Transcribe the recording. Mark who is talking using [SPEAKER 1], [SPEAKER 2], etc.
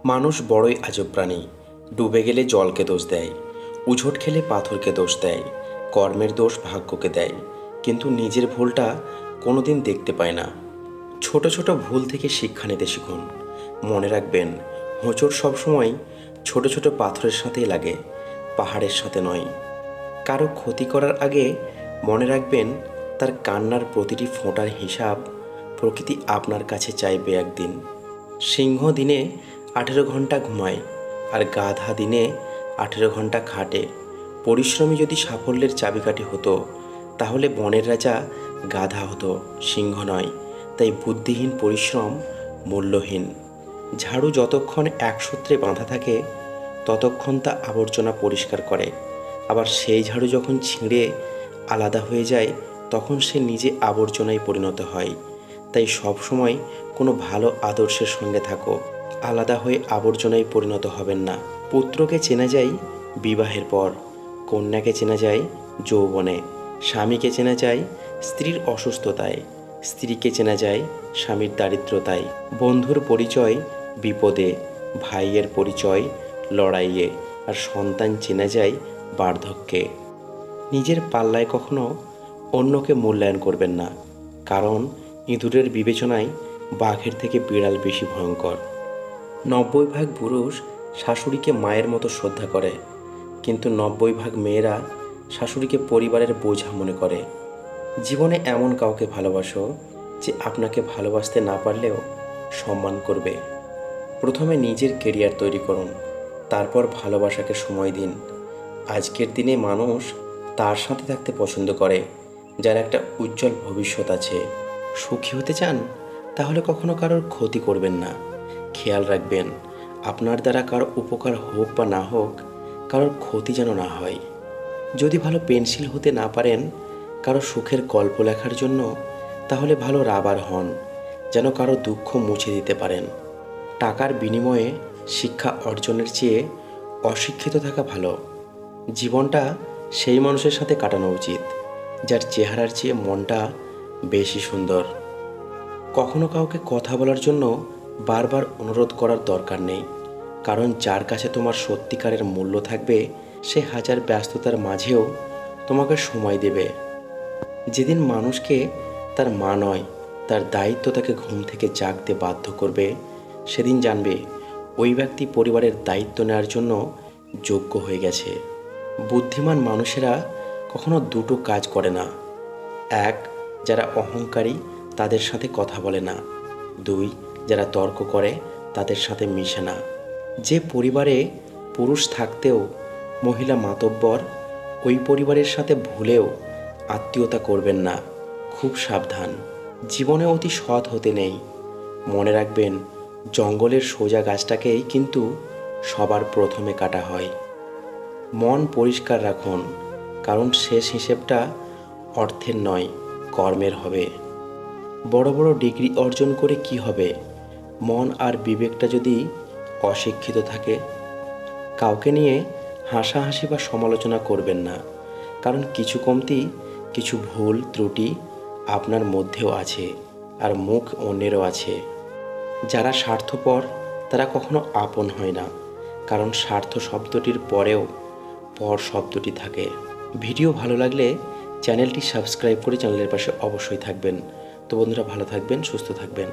[SPEAKER 1] মানুষ বড়ই আজব প্রাণী। ডুবে গেলে জলকে দোষ দেয়, উঝট খেলে পাথরকে দোষ দেয়, কর্মের দোষ ভাগ্যকে দেয়, কিন্তু নিজের ভুলটা কোনোদিন দেখতে পায় না। ছোট ছোট ভুল থেকে শিক্ষা নিতে শিখুন। মনে রাখবেন, হোঁচট সবসময় ছোট ছোট পাথরের সাথেই লাগে, পাহাড়ের সাথে নয়। কারো ক্ষতি করার আগে মনে রাখবেন, তার কান্নার প্রতিটি ফোঁটার হিসাব প্রকৃতি আপনার কাছে চাইবে একদিন। সিংহ দিনে 18 ঘন্টা ঘুমায়, আর গাধা দিনে 18 ঘন্টা খাটে। পরিশ্রমী যদি সাফল্যের চাবিকাঠি হতো, তাহলে বনের রাজা গাধা হতো, সিংহ নয়। তাই বুদ্ধিহীন পরিশ্রম মূল্যহীন। ঝাড়ু যতক্ষণ এক সূত্রে বাঁধা থাকে, ততক্ষণ তা আবর্জনা পরিষ্কার করে। আবার সেই ঝাড়ু যখন ছিঁড়ে আলাদা হয়ে যায়, তখন সে নিজে আবর্জনায় পরিণত হয়। তাই সবসময় কোনো ভালো আদর্শের সঙ্গে থাকো, আলাদা হয়ে আবর্জনায় পরিণত হবেন না। পুত্রকে চেনা যায় বিবাহের পর, কন্যাকে চেনা যায় যৌবনে, স্বামীকে চেনা যায় স্ত্রীর অসুস্থতায়, স্ত্রীকে চেনা যায় স্বামীর দারিদ্রতায়, বন্ধুর পরিচয় বিপদে, ভাইয়ের পরিচয় লড়াইয়ে, আর সন্তান চেনা যায় বার্ধক্যে। নিজের পাল্লায় কখনো অন্যকে মূল্যায়ন করবেন না, কারণ ইঁদুরের বিবেচনায় বাঘের থেকে বিড়াল বেশি ভয়ঙ্কর। 90 ভাগ পুরুষ শাশুড়িকে মায়ের মতো শ্রদ্ধা করে, কিন্তু 90 ভাগ মেয়েরা শাশুড়িকে পরিবারের বোঝা মনে করে। জীবনে এমন কাউকে ভালোবাসো যে আপনাকে ভালোবাসতে না পারলেও সম্মান করবে। প্রথমে নিজের কেরিয়ার তৈরি করুন, তারপর ভালোবাসাকে সময় দিন। আজকের দিনে মানুষ তার সাথে থাকতে পছন্দ করে যার একটা উজ্জ্বল ভবিষ্যৎ আছে। সুখী হতে চান, তাহলে কখনো কারোর ক্ষতি করবেন না। খেয়াল রাখবেন, আপনার দ্বারা কারো উপকার হোক বা না হোক, কারোর ক্ষতি যেন না হয়। যদি ভালো পেন্সিল হতে না পারেন কারো সুখের গল্প লেখার জন্য, তাহলে ভালো রাবার হন, যেন কারো দুঃখ মুছে দিতে পারেন। টাকার বিনিময়ে শিক্ষা অর্জনের চেয়ে অশিক্ষিত থাকা ভালো। জীবনটা সেই মানুষের সাথে কাটানো উচিত যার চেহারার চেয়ে মনটা বেশি সুন্দর। কখনো কাউকে কথা বলার জন্য বারবার অনুরোধ করার দরকার নেই, কারণ যার কাছে তোমার সত্যিকারের মূল্য থাকবে, সে হাজার ব্যস্ততার মাঝেও তোমাকে সময় দেবে। যেদিন মানুষকে তার মা নয়, তার দায়িত্ব তাকে ঘুম থেকে জাগতে বাধ্য করবে, সেদিন জানবে ওই ব্যক্তি পরিবারের দায়িত্ব নেওয়ার জন্য যোগ্য হয়ে গেছে। বুদ্ধিমান মানুষেরা কখনো দুটো কাজ করে না। এক, যারা অহংকারী তাদের সাথে কথা বলে না। দুই, যারা তর্ক করে তাদের সাথে মিশে না। যে পরিবারে পুরুষ থাকতেও মহিলা মাতব্বর, ওই পরিবারের সাথে ভুলেও আত্মীয়তা করবেন না। খুব সাবধান, জীবনে অতি সৎ হতে নেই। মনে রাখবেন, জঙ্গলের সোজা গাছটাকেই কিন্তু সবার প্রথমে কাটা হয়। মন পরিষ্কার রাখুন, কারণ শেষ হিসেবটা অর্থের নয়, কর্মের হবে। বড় বড় ডিগ্রি অর্জন করে কি হবে, মন আর বিবেকটা যদি অশিক্ষিত থাকে? কাউকে নিয়ে হাসাহাসি বা সমালোচনা করবেন না, কারণ কিছু কমতি, কিছু ভুল ত্রুটি আপনার মধ্যেও আছে, আর মুখ অন্যেরও আছে। যারা স্বার্থপর তারা কখনো আপন হয় না, কারণ স্বার্থ শব্দটির পরেও পর শব্দটি থাকে। ভিডিও ভালো লাগলে চ্যানেলটি সাবস্ক্রাইব করে চ্যানেলের পাশে অবশ্যই থাকবেন। তো বন্ধুরা, ভালো থাকবেন, সুস্থ থাকবেন।